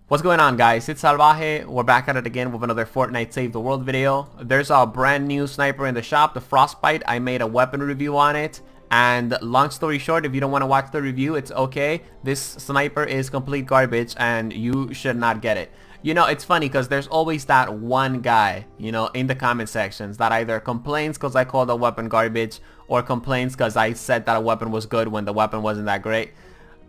What's going on, guys? It's Salvaje. We're back at it again with another Fortnite Save the World video. There's a brand new sniper in the shop, the Frostbite. I made a weapon review on it. And long story short, if you don't want to watch the review, it's okay. This sniper is complete garbage and you should not get it. You know, it's funny because there's always that one guy, you know, in the comment sections that either complains because I called the weapon garbage or complains because I said that a weapon was good when the weapon wasn't that great.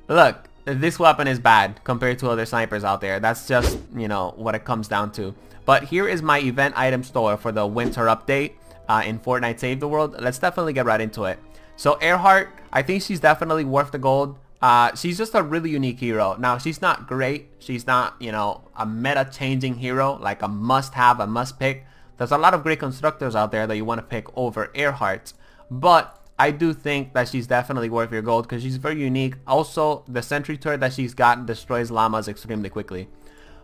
Look, this weapon is bad compared to other snipers out there. That's just, you know, what it comes down to. But here is my event item store for the winter update in Fortnite Save the World. Let's definitely get right into it. So Earhart, I think she's definitely worth the gold. She's just a really unique hero. Now, she's not great. She's not, you know, a meta-changing hero, like a must-have, a must-pick. There's a lot of great constructors out there that you want to pick over Earhart. But I do think that she's definitely worth your gold because she's very unique. Also, the sentry turret that she's got destroys llamas extremely quickly.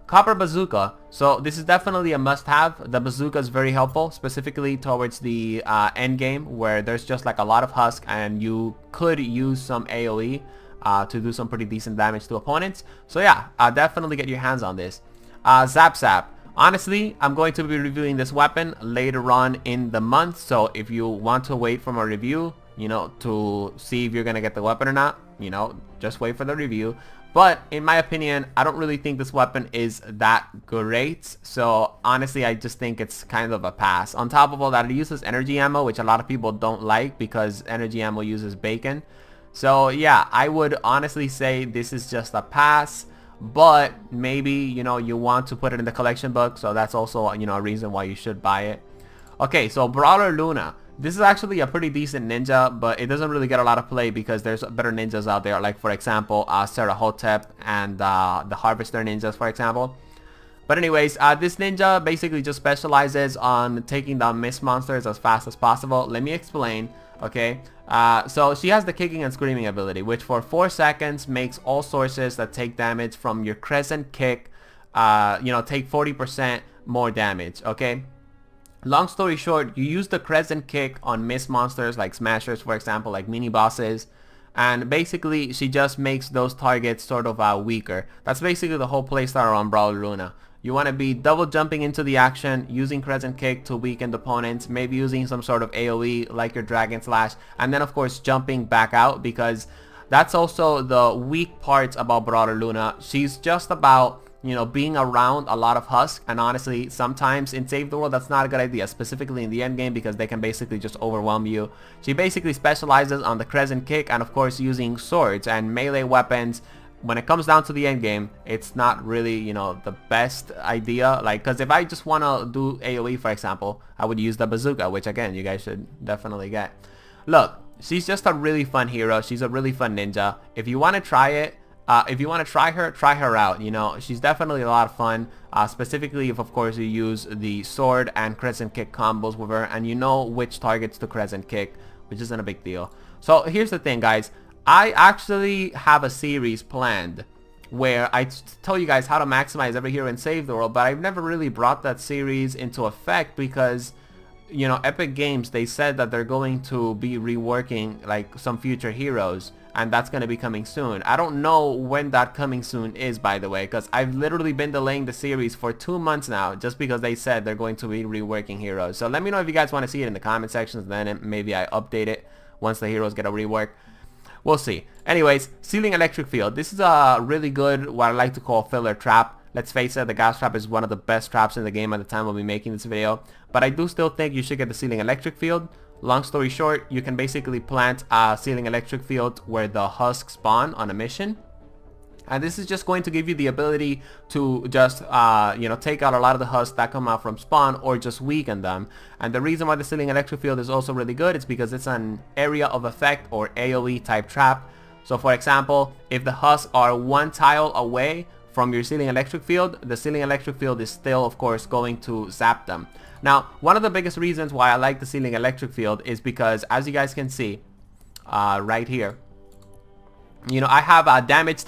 Copper Bazooka. So this is definitely a must-have. The Bazooka is very helpful, specifically towards the end game where there's just like a lot of husk and you could use some AoE to do some pretty decent damage to opponents. So yeah, definitely get your hands on this. Zap. Honestly, I'm going to be reviewing this weapon later on in the month. So if you want to wait for my review, you know, to see if you're going to get the weapon or not, you know, just wait for the review. But in my opinion, I don't really think this weapon is that great. So honestly, I just think it's kind of a pass. On top of all that, it uses energy ammo, which a lot of people don't like because energy ammo uses bacon. So yeah, I would honestly say this is just a pass. But maybe, you know, you want to put it in the collection book. So that's also, you know, a reason why you should buy it. Okay, so Brawler Luna. This is actually a pretty decent ninja, but it doesn't really get a lot of play because there's better ninjas out there. Like, for example, Sarah Hotep and the Harvester ninjas, for example. But anyways, this ninja basically just specializes on taking down mist monsters as fast as possible. Let me explain, okay? So she has the kicking and screaming ability, which for 4 seconds makes all sources that take damage from your crescent kick, you know, take 40% more damage, okay? Long story short, you use the crescent kick on mist monsters like smashers, for example, like mini bosses, and basically she just makes those targets sort of weaker. That's basically the whole playstyle on Brawler Luna. You want to be double jumping into the action, using crescent kick to weaken the opponents, maybe using some sort of AoE like your Dragon Slash, and then of course jumping back out, because that's also the weak parts about Brawler Luna. She's just about, you know, being around a lot of husk, and honestly sometimes in Save the World that's not a good idea, specifically in the end game, because they can basically just overwhelm you. She basically specializes on the crescent kick and of course using swords and melee weapons. When it comes down to the end game, it's not really, you know, the best idea, like, because if I just want to do AoE, for example, I would use the Bazooka, which again you guys should definitely get. Look, she's just a really fun hero. She's a really fun ninja. If you want to try it, if you want to try her out. You know, she's definitely a lot of fun, specifically if of course you use the sword and crescent kick combos with her and you know which targets to crescent kick, which isn't a big deal. So here's the thing, guys. I actually have a series planned where I tell you guys how to maximize every hero in Save the World, but I've never really brought that series into effect because, you know, Epic Games, they said that they're going to be reworking like some future heroes, and that's going to be coming soon. I don't know when that coming soon is, by the way, because I've literally been delaying the series for 2 months now just because they said they're going to be reworking heroes. So let me know if you guys want to see it in the comment sections, then maybe I update it once the heroes get a rework. We'll see. Anyways, Ceiling Electric Field. This is a really good, what I like to call filler trap. Let's face it, the gas trap is one of the best traps in the game at the time we'll be making this video. But I do still think you should get the Ceiling Electric Field. Long story short, you can basically plant a Ceiling Electric Field where the husks spawn on a mission. And this is just going to give you the ability to just, you know, take out a lot of the husks that come out from spawn or just weaken them. And the reason why the Ceiling Electric Field is also really good is because it's an area of effect or AoE type trap. So for example, if the husks are 1 tile away from your Ceiling Electric Field, the Ceiling Electric Field is still of course going to zap them. Now, one of the biggest reasons why I like the Ceiling Electric Field is because, as you guys can see right here, you know, I have damage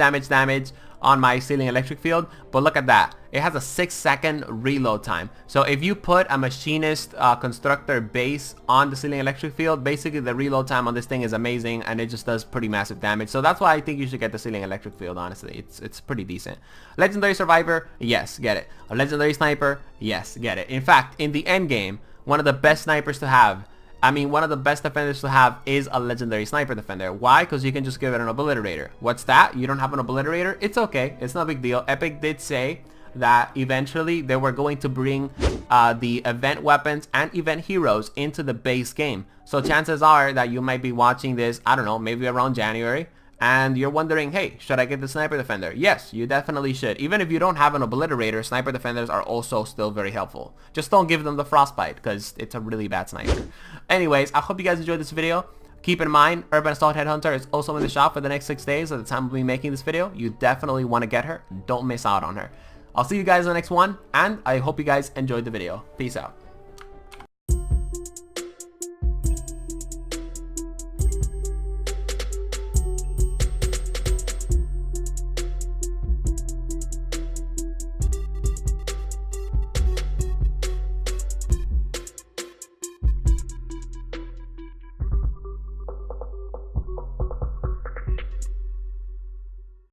on my ceiling electric field, but look at that. It has a 6-second reload time. So if you put a machinist constructor base on the ceiling electric field, basically the reload time on this thing is amazing, and it just does pretty massive damage. So that's why I think you should get the ceiling electric field, honestly. It's pretty decent. Legendary survivor, yes, get it. A legendary sniper, yes, get it. In fact, in the end game, one of the best snipers to have, one of the best defenders to have is a legendary sniper defender. Why? Because you can just give it an obliterator. What's that? You don't have an obliterator? It's okay. It's no big deal. Epic did say that eventually they were going to bring the event weapons and event heroes into the base game. So chances are that you might be watching this, I don't know, maybe around January, and you're wondering, hey, should I get the sniper defender? Yes, you definitely should. Even if you don't have an obliterator, sniper defenders are also still very helpful. Just don't give them the frostbite, because it's a really bad sniper. Anyways, I hope you guys enjoyed this video. Keep in mind, Urban Assault Headhunter is also in the shop for the next 6 days at the time of me making this video. You definitely want to get her. Don't miss out on her. I'll see you guys in the next one, and I hope you guys enjoyed the video. Peace out.